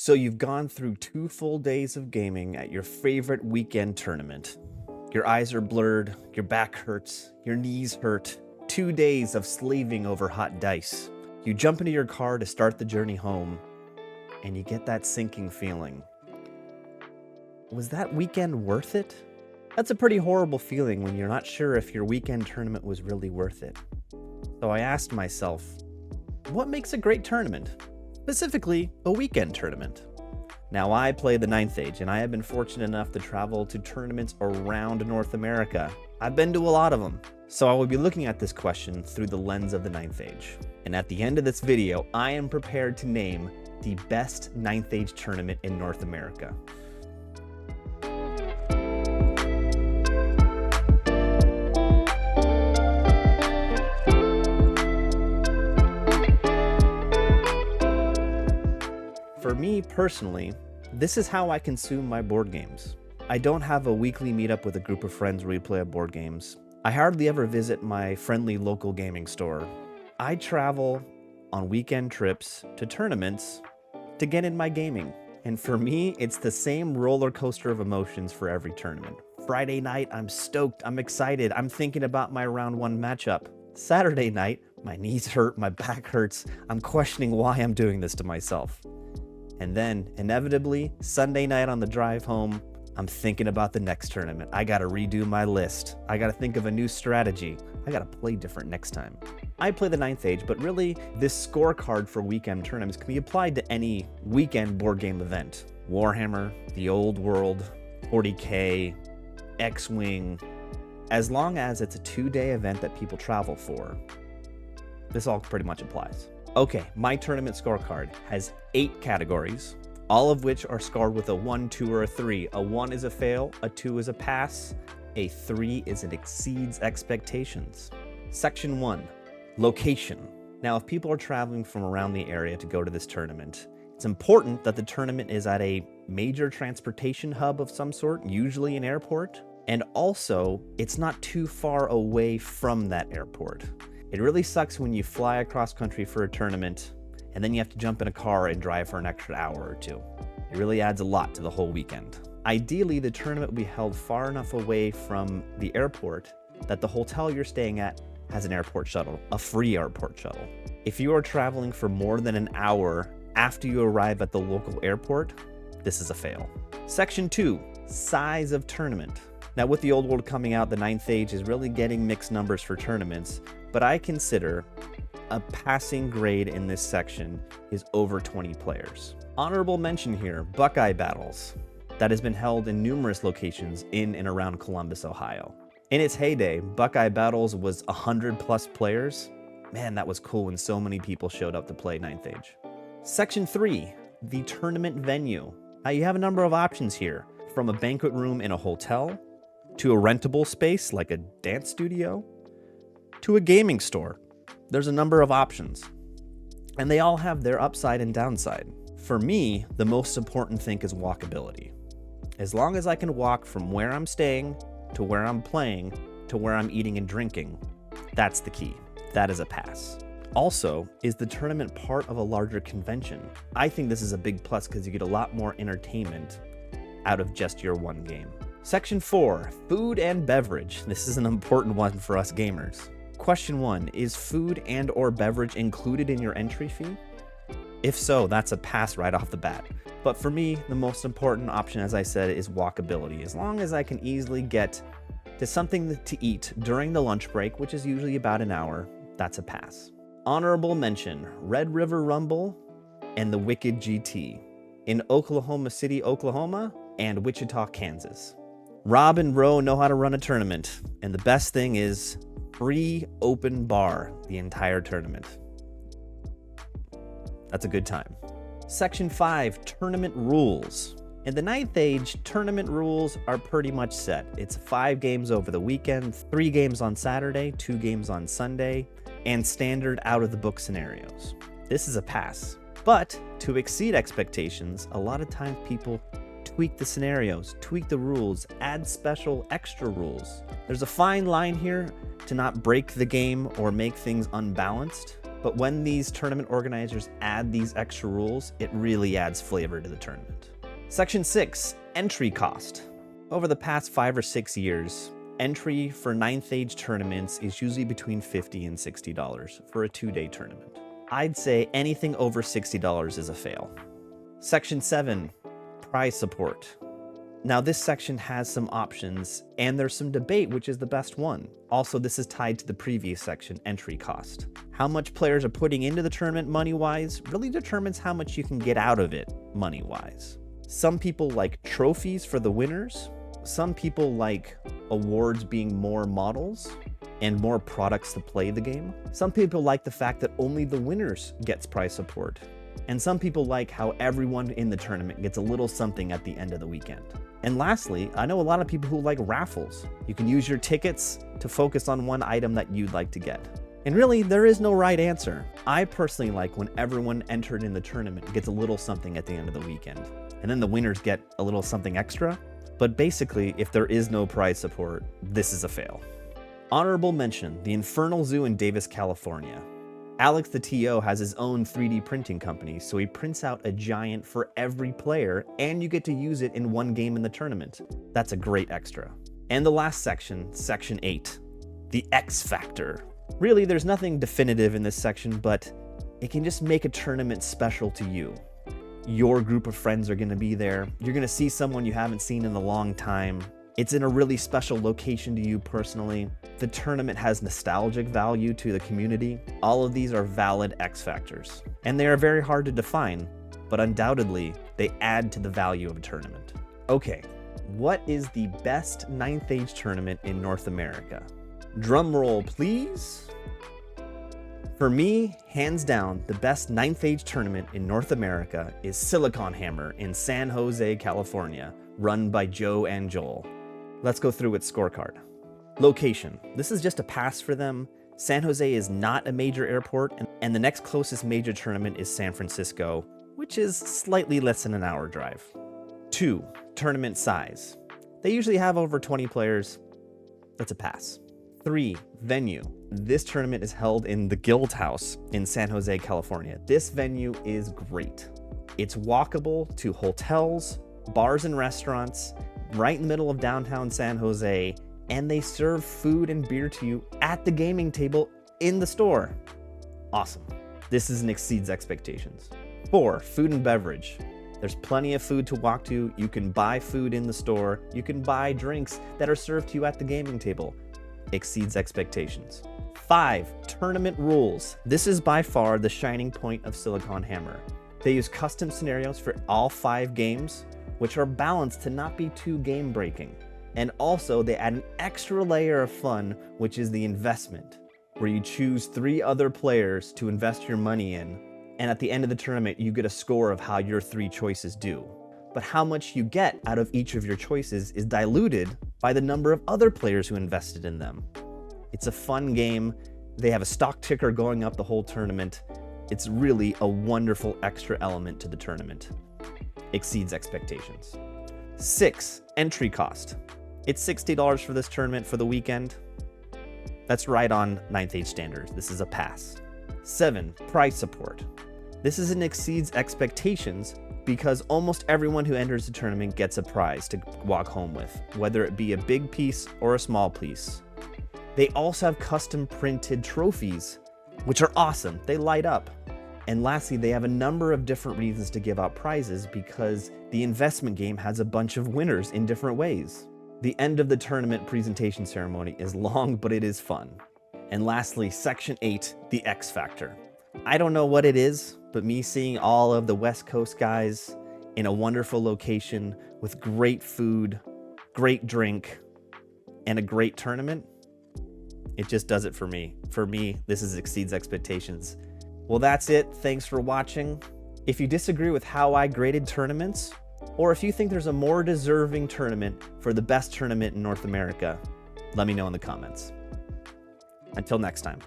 So you've gone through 2 full days of gaming at your favorite weekend tournament. Your eyes are blurred, your back hurts, your knees hurt. 2 days of slaving over hot dice. You jump into your car to start the journey home, and you get that sinking feeling. Was that weekend worth it? That's a pretty horrible feeling when you're not sure if your weekend tournament was really worth it. So I asked myself, what makes a great tournament? Specifically, a weekend tournament. Now, I play the 9th Age, and I have been fortunate enough to travel to tournaments around North America. I've been to a lot of them. So I will be looking at this question through the lens of the 9th Age. And at the end of this video, I am prepared to name the best 9th Age tournament in North America. For me personally, this is how I consume my board games. I don't have a weekly meetup with a group of friends where we play board games. I hardly ever visit my friendly local gaming store. I travel on weekend trips to tournaments to get in my gaming. And for me, it's the same roller coaster of emotions for every tournament. Friday night, I'm stoked, I'm excited, I'm thinking about my round 1 matchup. Saturday night, my knees hurt, my back hurts, I'm questioning why I'm doing this to myself. And then, inevitably, Sunday night on the drive home, I'm thinking about the next tournament. I gotta redo my list. I gotta think of a new strategy. I gotta play different next time. I play the 9th Age, but really, this scorecard for weekend tournaments can be applied to any weekend board game event. Warhammer, the Old World, 40K, X-Wing. As long as it's a 2-day event that people travel for, this all pretty much applies. Okay, my tournament scorecard has 8 categories, all of which are scored with a 1, 2, or a 3. A 1 is a fail, a 2 is a pass, a 3 is it exceeds expectations. Section 1, location. Now, if people are traveling from around the area to go to this tournament, it's important that the tournament is at a major transportation hub of some sort, usually an airport, and also it's not too far away from that airport. It really sucks when you fly across country for a tournament and then you have to jump in a car and drive for an extra hour or 2. It really adds a lot to the whole weekend. Ideally, the tournament will be held far enough away from the airport that the hotel you're staying at has an airport shuttle, a free airport shuttle. If you are traveling for more than an hour after you arrive at the local airport, this is a fail. Section 2, size of tournament. Now, with the Old World coming out, the 9th Age is really getting mixed numbers for tournaments, but I consider a passing grade in this section is over 20 players. Honorable mention here, Buckeye Battles, that has been held in numerous locations in and around Columbus, Ohio. In its heyday, Buckeye Battles was 100+ players. Man, that was cool when so many people showed up to play 9th Age. Section 3, the tournament venue. Now, you have a number of options here, from a banquet room in a hotel, to a rentable space like a dance studio, to a gaming store. There's a number of options, and they all have their upside and downside. For me, the most important thing is walkability. As long as I can walk from where I'm staying to where I'm playing to where I'm eating and drinking, that's the key. That is a pass. Also, is the tournament part of a larger convention? I think this is a big plus because you get a lot more entertainment out of just your one game. Section 4, food and beverage. This is an important one for us gamers. Question 1, is food and or beverage included in your entry fee? If so, that's a pass right off the bat. But for me, the most important option, as I said, is walkability. As long as I can easily get to something to eat during the lunch break, which is usually about an hour, that's a pass. Honorable mention, Red River Rumble and the Wicked GT in Oklahoma City, Oklahoma, and Wichita, Kansas. Rob and Ro know how to run a tournament, and the best thing is free open bar the entire tournament. That's a good time. Section 5, tournament rules. In the 9th Age, tournament rules are pretty much set. It's 5 games over the weekend, 3 games on Saturday, 2 games on Sunday, and standard out-of-the-book scenarios. This is a pass. But to exceed expectations, a lot of times people tweak the scenarios, tweak the rules, add special extra rules. There's a fine line here to not break the game or make things unbalanced, But when these tournament organizers add these extra rules, it really adds flavor to the tournament. Section 6, entry cost. Over the past 5 or 6 years, entry for 9th Age tournaments is usually between $50 and $60 for a 2-day tournament. I'd say anything over $60 is a fail. Section 7, prize support. Now this section has some options, and there's some debate which is the best one. Also, this is tied to the previous section, entry cost. How much players are putting into the tournament money-wise really determines how much you can get out of it money-wise. Some people like trophies for the winners. Some people like awards being more models and more products to play the game. Some people like the fact that only the winners gets prize support. And some people like how everyone in the tournament gets a little something at the end of the weekend. And lastly, I know a lot of people who like raffles. You can use your tickets to focus on one item that you'd like to get. And really, there is no right answer. I personally like when everyone entered in the tournament gets a little something at the end of the weekend. And then the winners get a little something extra. But basically, if there is no prize support, this is a fail. Honorable mention, the Infernal Zoo in Davis, California. Alex the TO has his own 3D printing company, so he prints out a giant for every player, and you get to use it in one game in the tournament. That's a great extra. And the last section, Section 8, the X Factor. Really, there's nothing definitive in this section, but it can just make a tournament special to you. Your group of friends are going to be there. You're going to see someone you haven't seen in a long time. It's in a really special location to you personally. The tournament has nostalgic value to the community. All of these are valid X factors, and they are very hard to define, but undoubtedly they add to the value of a tournament. Okay, what is the best 9th Age tournament in North America? Drum roll, please. For me, hands down, the best 9th Age tournament in North America is Silicon Hammer in San Jose, California, run by Joe and Joel. Let's go through its scorecard. Location. This is just a pass for them. San Jose is not a major airport, and the next closest major tournament is San Francisco, which is slightly less than an hour drive. 2, tournament size. They usually have over 20 players. That's a pass. 3, venue. This tournament is held in the Guild House in San Jose, California. This venue is great. It's walkable to hotels, bars and restaurants, right in the middle of downtown San Jose, and they serve food and beer to you at the gaming table in the store. Awesome. This exceeds expectations. 4, food and beverage. There's plenty of food to walk to. You can buy food in the store. You can buy drinks that are served to you at the gaming table. Exceeds expectations. 5, tournament rules. This is by far the shining point of Silicon Hammer. They use custom scenarios for all 5 games, which are balanced to not be too game-breaking. And also, they add an extra layer of fun, which is the investment, where you choose 3 other players to invest your money in, and at the end of the tournament, you get a score of how your 3 choices do. But how much you get out of each of your choices is diluted by the number of other players who invested in them. It's a fun game. They have a stock ticker going up the whole tournament. It's really a wonderful extra element to the tournament. Exceeds expectations. 6, entry cost. It's $60 for this tournament for the weekend. That's right on 9th Age standards. This is a pass. 7, prize support. This is an exceeds expectations because almost everyone who enters the tournament gets a prize to walk home with, whether it be a big piece or a small piece. They also have custom printed trophies, which are awesome. They light up. And lastly, they have a number of different reasons to give out prizes because the investment game has a bunch of winners in different ways. The end of the tournament presentation ceremony is long, but it is fun. And lastly, Section 8, the X Factor. I don't know what it is, but me seeing all of the West Coast guys in a wonderful location with great food, great drink, and a great tournament, it just does it for me. For me, this exceeds expectations. Well, that's it. Thanks for watching. If you disagree with how I graded tournaments, or if you think there's a more deserving tournament for the best tournament in North America, let me know in the comments. Until next time.